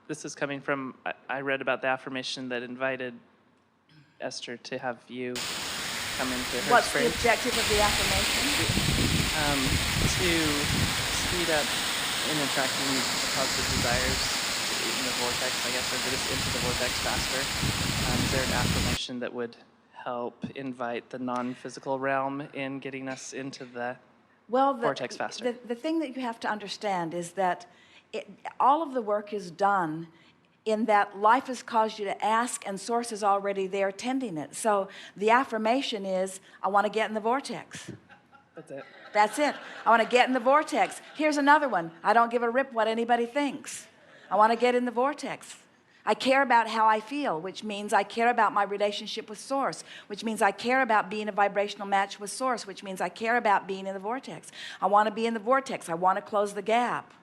This is coming from, I read about the affirmation that invited Esther to have you come into her What's experience. the objective of the affirmation? To speed up in attracting the positive desires in the vortex, I guess, or get us into the vortex faster. Is there an affirmation that would help invite the non-physical realm in getting us into the vortex faster? The thing that you have to understand is that all of the work is done in that life has caused you to ask and source is already there tending it. So the affirmation is, I want to get in the vortex. That's it. That's it. I want to get in the vortex. Here's another one. I don't give a rip what anybody thinks. I want to get in the vortex. I care about how I feel, which means I care about my relationship with Source, which means I care about being a vibrational match with Source, which means I care about being in the vortex. I want to be in the vortex. I want to close the gap.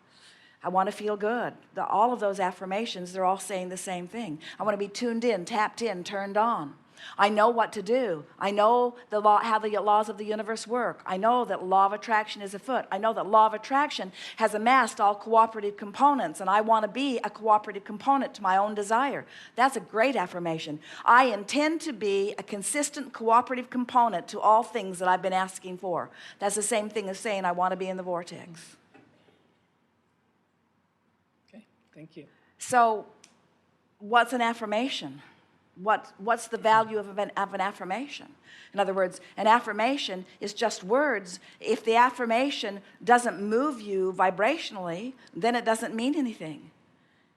I want to feel good. All of those affirmations, they're all saying the same thing. I want to be tuned in, tapped in, turned on. I know what to do. I know how the laws of the universe work. I know that law of attraction is afoot. I know that law of attraction has amassed all cooperative components, and I want to be a cooperative component to my own desire. That's a great affirmation. I intend to be a consistent cooperative component to all things that I've been asking for. That's the same thing as saying I want to be in the vortex. Okay, thank you. So what's an affirmation? What's the value of an affirmation? In other words, an affirmation is just words. If the affirmation doesn't move you vibrationally, then it doesn't mean anything.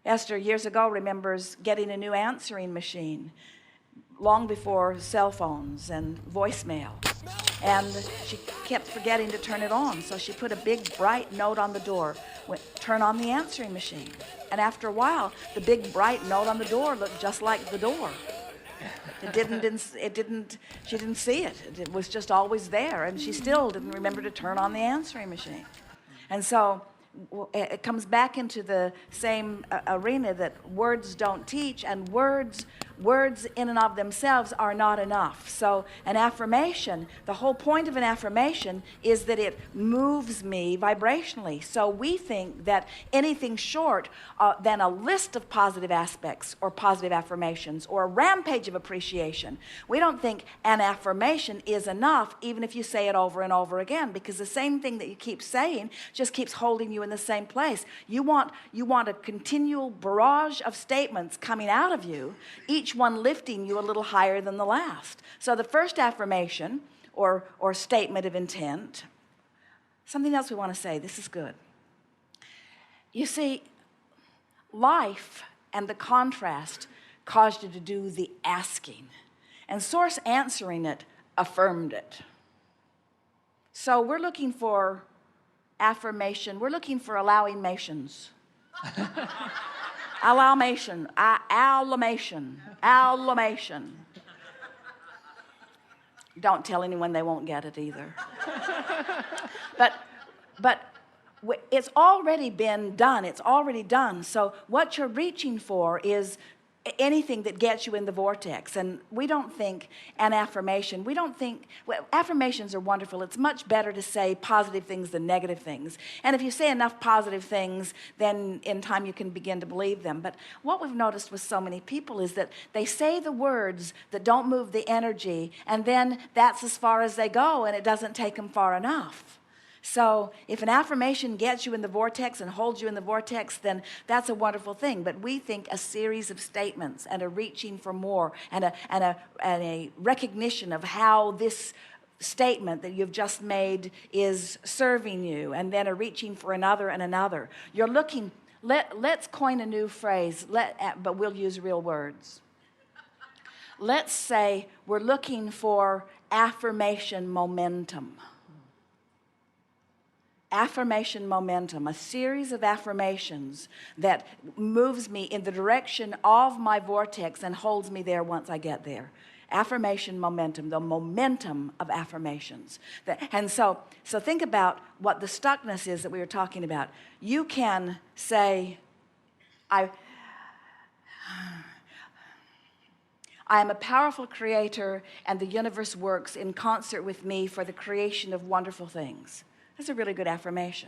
Esther, years ago, remembers getting a new answering machine long before cell phones and voicemail. And she kept forgetting to turn it on. So she put a big bright note on the door, turn on the answering machine. And after a while, the big bright note on the door looked just like the door. She didn't see it. It was just always there. And she still didn't remember to turn on the answering machine. And so it comes back into the same arena that words don't teach, and words in and of themselves are not enough. So an affirmation, the whole point of an affirmation is that it moves me vibrationally. So we think that anything short than a list of positive aspects or positive affirmations or a rampage of appreciation, we don't think an affirmation is enough, even if you say it over and over again, because the same thing that you keep saying just keeps holding you in the same place. You want a continual barrage of statements coming out of you, each one lifting you a little higher than the last. So the first affirmation or statement of intent, something else we want to say, this is good. You see, life and the contrast caused you to do the asking, and Source answering it affirmed it. So we're looking for affirmation. We're looking for allowing-mations. Allowmation. Don't tell anyone, they won't get it either. But it's already been done. It's already done. So what you're reaching for is anything that gets you in the vortex. And we don't think an affirmation, affirmations are wonderful. It's much better to say positive things than negative things. And if you say enough positive things, then in time you can begin to believe them. But what we've noticed with so many people is that they say the words that don't move the energy, and then that's as far as they go, and it doesn't take them far enough. So if an affirmation gets you in the vortex and holds you in the vortex, then that's a wonderful thing. But we think a series of statements and a reaching for more and a recognition of how this statement that you've just made is serving you, and then a reaching for another and another. You're looking, let's coin a new phrase, but we'll use real words. Let's say we're looking for affirmation momentum. Affirmation momentum, a series of affirmations that moves me in the direction of my vortex and holds me there once I get there. Affirmation momentum, the momentum of affirmations. And so think about what the stuckness is that we were talking about. You can say, I am a powerful creator, and the universe works in concert with me for the creation of wonderful things. That's a really good affirmation.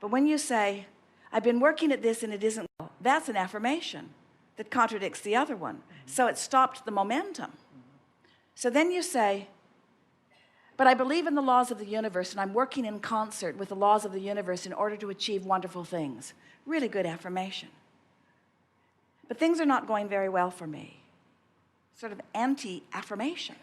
But when you say, I've been working at this and it isn't well, that's an affirmation that contradicts the other one. So it stopped the momentum. So then you say, but I believe in the laws of the universe, and I'm working in concert with the laws of the universe in order to achieve wonderful things. Really good affirmation. But things are not going very well for me. Sort of anti-affirmation.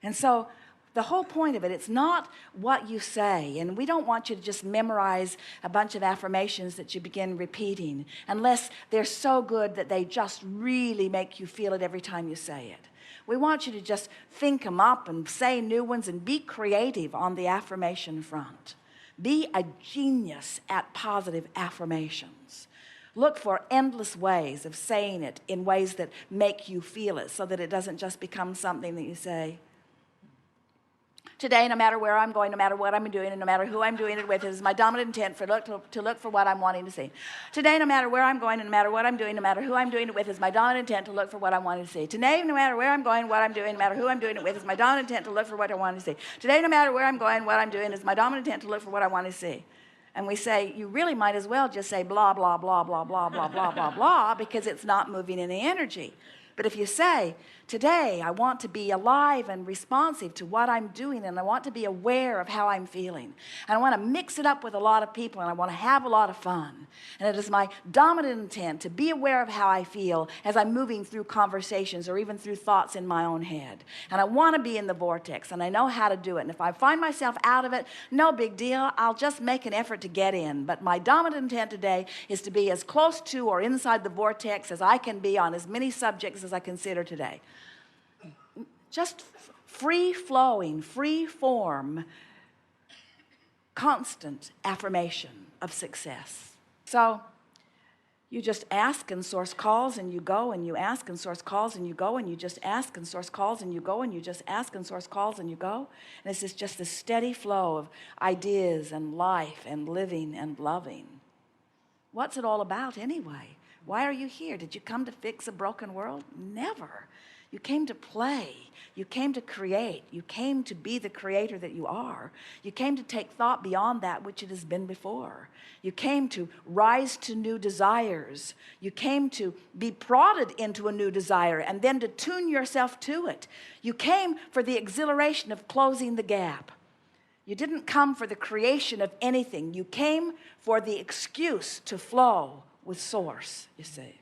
And so the whole point of it, it's not what you say. And we don't want you to just memorize a bunch of affirmations that you begin repeating, unless they're so good that they just really make you feel it every time you say it. We want you to just think them up and say new ones and be creative on the affirmation front. Be a genius at positive affirmations. Look for endless ways of saying it in ways that make you feel it, so that it doesn't just become something that you say. Today, no matter where I'm going, no matter what I'm doing, and no matter who I'm doing it with, it is my dominant intent to look for what I'm wanting to see. Today, no matter where I'm going, and no matter what I'm doing, no matter who I'm doing it with, is my dominant intent to look for what I'm wanting to see. Today, no matter where I'm going, what I'm doing, no matter who I'm doing it with, is my dominant intent to look for what I want to see. Today, no matter where I'm going, what I'm doing, is my dominant intent to look for what I want to see. And we say, you really might as well just say blah, blah, blah, blah, blah, blah, blah, blah, blah, because it's not moving any energy. But if you say, today I want to be alive and responsive to what I'm doing, and I want to be aware of how I'm feeling, and I want to mix it up with a lot of people, and I want to have a lot of fun, and it is my dominant intent to be aware of how I feel as I'm moving through conversations or even through thoughts in my own head, and I want to be in the vortex, and I know how to do it, and if I find myself out of it, no big deal, I'll just make an effort to get in. But my dominant intent today is to be as close to or inside the vortex as I can be on as many subjects as I consider today. Just free-flowing, free-form, constant affirmation of success. So you just ask and source calls, and you go, and you ask and source calls, and you go, and you just ask and source calls, and you go, and you just ask and source calls, and you go. And it's just this steady flow of ideas and life and living and loving. What's it all about anyway? Why are you here? Did you come to fix a broken world? Never. You came to play. You came to create. You came to be the creator that you are. You came to take thought beyond that which it has been before. You came to rise to new desires. You came to be prodded into a new desire and then to tune yourself to it. You came for the exhilaration of closing the gap. You didn't come for the creation of anything. You came for the excuse to flow with source, you see.